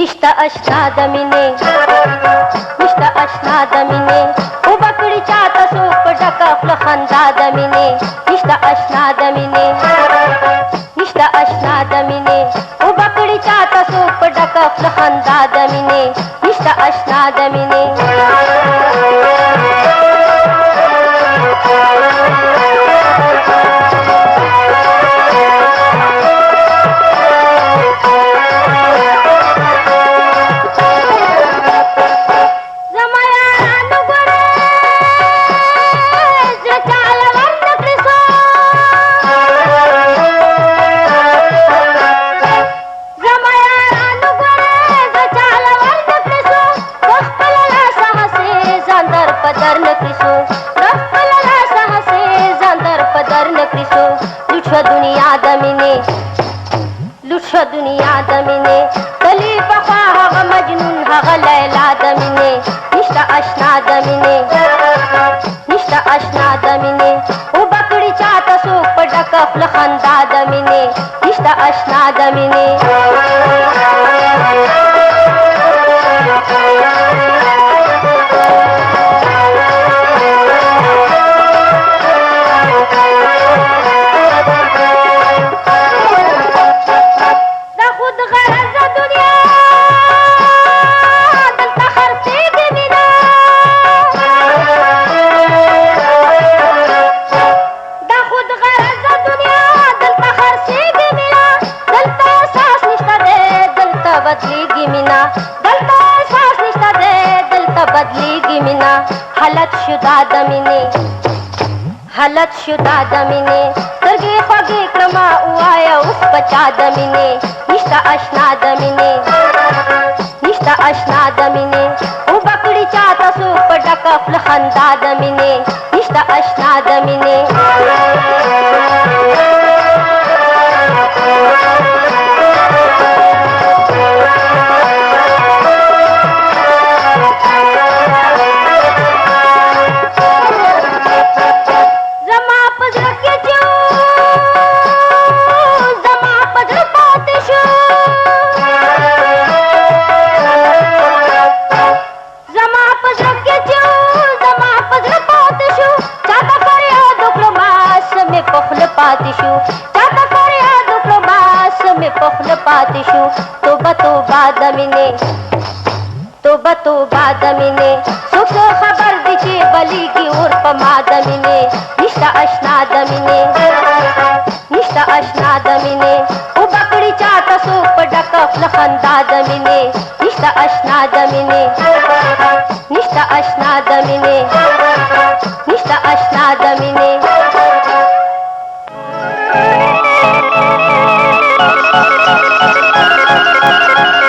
نشته اشنا د مینې نشته اشنا د مینې اوبه کړي چاته څوک په ډکه خوله خندا د مینې نشته اشنا د مینې نشته اشنا د مینې اوبه کړي چاته څوک په ډکه خوله خندا د مینې نشته اشنا د مینې لوټ دنیا د مینې تلی پخوا هغه مجنون هغه لیلا د مینې نشته اشنا د مینې نشته اشنا د مینې اوبه کړي چاته څوک په ډکه خوله خندا د مینې نشته اشنا د مینې بدلیږي مینا دلته احساس نشته دی دلته بدلیږي مینا حالت شو دا د مینې حالت شو دا د مینې سترګې خوږې کړمه ووایه اوس په چا د مینې نشته اشنا د مینې نشته اشنا د مینې اوبه کړي چاته څوک په ډکه خوله خندا د مینې نشته اشنا د مینې چاته فریاد وکړو بس مې په خوله پاتې شو توبه توبه د مینې توبه توبه د مینې څوک څه خبر دی چې بلیږي اور په ما د مینې نشته اشنا د مینې نشته اشنا د مینې اوبه کړي چاته څوک په ډکه خوله خندا د مینې نشته اشنا د مینې نشته اشنا د مینې نشته اشنا د مینې Thank you.